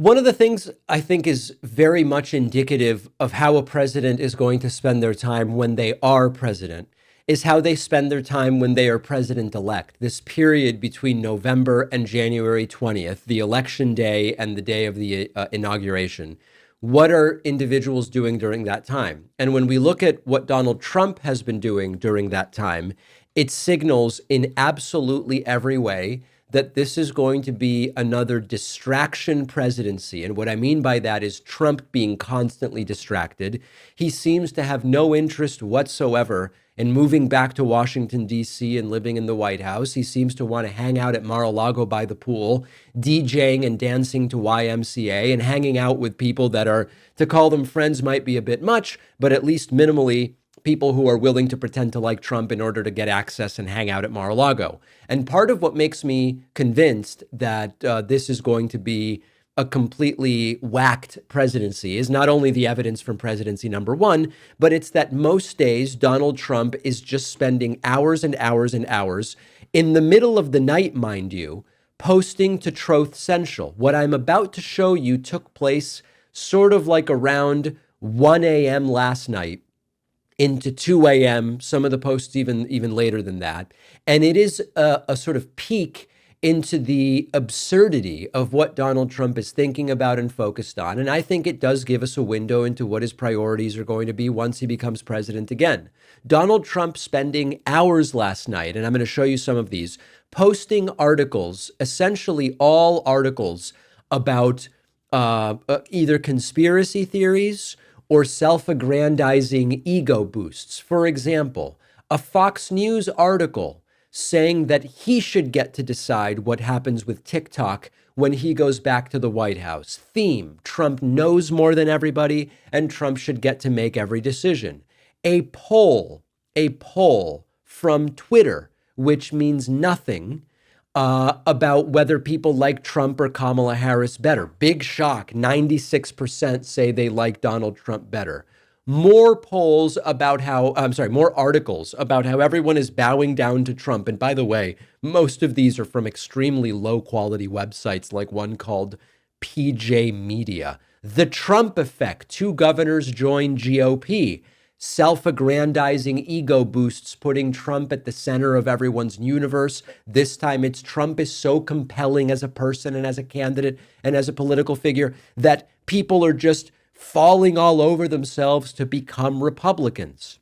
One of the things I think is very much indicative of how a president is going to spend their time when they are president is how they spend their time when they are president elect. This period between November and January 20th, the election day and the day of the inauguration. What are individuals doing during that time? And when we look at what Donald Trump has been doing during that time, it signals in absolutely every way that this is going to be another distraction presidency. And what I mean by that is Trump being constantly distracted. He seems to have no interest whatsoever in moving back to Washington, D.C. and living in the White House. He seems to want to hang out at Mar-a-Lago by the pool, DJing and dancing to YMCA and hanging out with people that are, to call them friends might be a bit much, but at least minimally people who are willing to pretend to like Trump in order to get access and hang out at Mar-a-Lago. And part of what makes me convinced that this is going to be a completely whacked presidency is not only the evidence from presidency number one, but it's that most days Donald Trump is just spending hours and hours and hours in the middle of the night, mind you, posting to Truth Central. What I'm about to show you took place sort of like around 1 a.m. last night into 2 a.m., some of the posts even later than that. And it is a sort of peek into the absurdity of what Donald Trump is thinking about and focused on. And I think it does give us a window into what his priorities are going to be once he becomes president again. Donald Trump spending hours last night, and I'm going to show you some of these, posting articles, essentially all articles about either conspiracy theories or self-aggrandizing ego boosts. For example, a Fox News article saying that he should get to decide what happens with TikTok when he goes back to the White House. Theme: Trump knows more than everybody, and Trump should get to make every decision. A poll from Twitter, which means nothing, about whether people like Trump or Kamala Harris better. Big shock, 96% say they like Donald Trump better. More polls about more articles about how everyone is bowing down to Trump. And by the way, most of these are from extremely low quality websites like one called PJ Media. The Trump effect: 2 governors join GOP. Self-aggrandizing ego boosts, putting Trump at the center of everyone's universe. This time it's Trump is so compelling as a person and as a candidate and as a political figure that people are just falling all over themselves to become Republicans.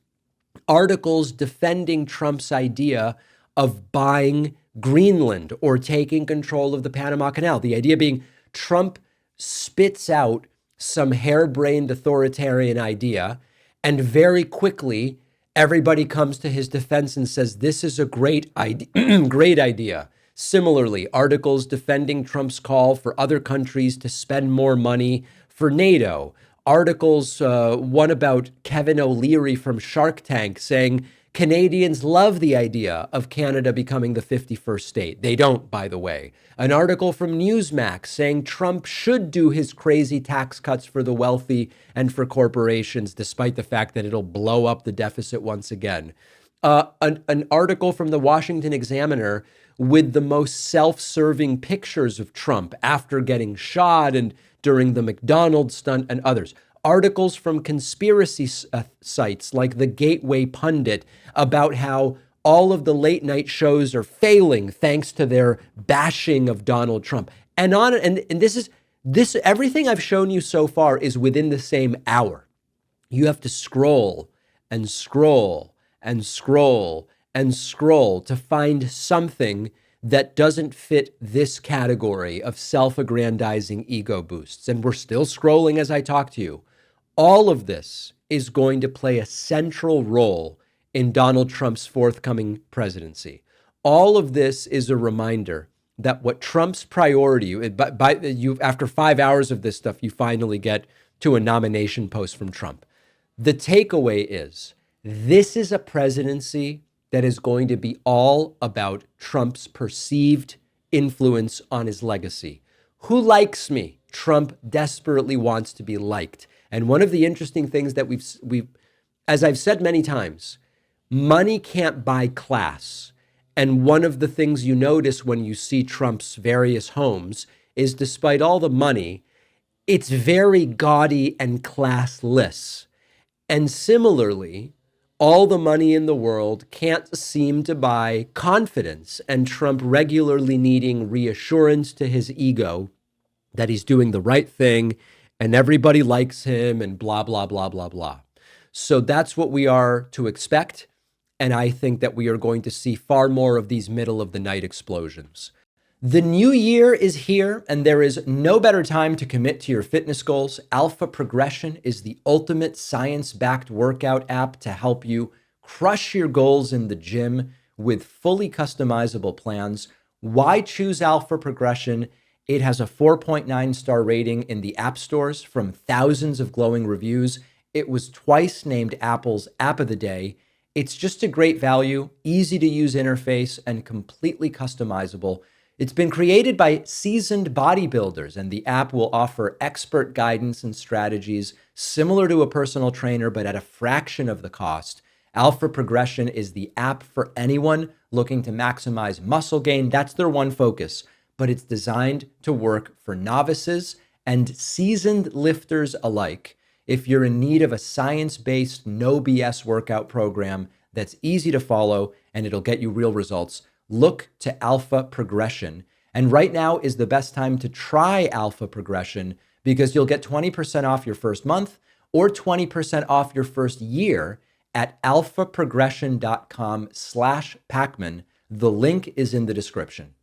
Articles defending Trump's idea of buying Greenland or taking control of the Panama Canal. The idea being Trump spits out some harebrained authoritarian idea, and very quickly, everybody comes to his defense and says, this is a great idea. Great idea. Similarly, articles defending Trump's call for other countries to spend more money for NATO. Articles, one about Kevin O'Leary from Shark Tank saying Canadians love the idea of Canada becoming the 51st state. They don't, by the way. An article from Newsmax saying Trump should do his crazy tax cuts for the wealthy and for corporations, despite the fact that it'll blow up the deficit once again. An article from the Washington Examiner with the most self-serving pictures of Trump after getting shot and during the McDonald's stunt and others. Articles from conspiracy sites like the Gateway Pundit about how all of the late night shows are failing thanks to their bashing of Donald Trump. And on and this everything I've shown you so far is within the same hour. You have to scroll and scroll and scroll and scroll to find something that doesn't fit this category of self-aggrandizing ego boosts. And we're still scrolling as I talk to you. All of this is going to play a central role in Donald Trump's forthcoming presidency. All of this is a reminder that what Trump's priority, after 5 hours of this stuff, you finally get to a nomination post from Trump. The takeaway is this is a presidency that is going to be all about Trump's perceived influence on his legacy. Who likes me? Trump desperately wants to be liked. And one of the interesting things that we've, as I've said many times, money can't buy class. And one of the things you notice when you see Trump's various homes is despite all the money, It's very gaudy and classless. And similarly, all the money in the world can't seem to buy confidence, and Trump regularly needing reassurance to his ego that he's doing the right thing and everybody likes him and blah, blah, blah, blah, blah. So that's what we are to expect. And I think that we are going to see far more of these middle of the night explosions. The new year is here, and there is no better time to commit to your fitness goals. Alpha Progression is the ultimate science-backed workout app to help you crush your goals in the gym with fully customizable plans. Why choose Alpha Progression? It has a 4.9 star rating in the app stores from thousands of glowing reviews. It was twice named Apple's App of the Day. It's just a great value, easy to use interface, and completely customizable. It's been created by seasoned bodybuilders, and the app will offer expert guidance and strategies similar to a personal trainer, but at a fraction of the cost. Alpha Progression is the app for anyone looking to maximize muscle gain. That's their one focus, but it's designed to work for novices and seasoned lifters alike. If you're in need of a science-based, no BS workout program that's easy to follow and it'll get you real results, look to Alpha Progression. And right now is the best time to try Alpha Progression because you'll get 20% off your first month or 20% off your first year at alphaprogression.com/Pacman. The link is in the description.